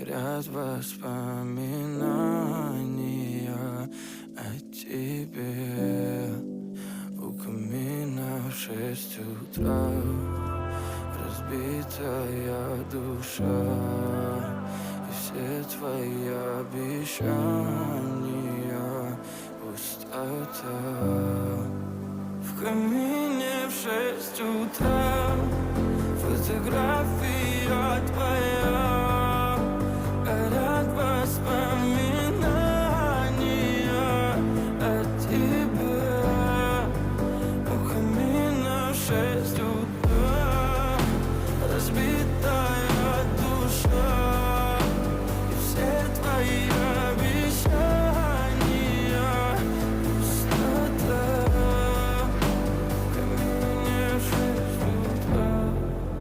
горят воспоминания о тебе. У камина в 6 утра разбитая душа, и все твои обещания пустота. В камине в 6 утра фотографии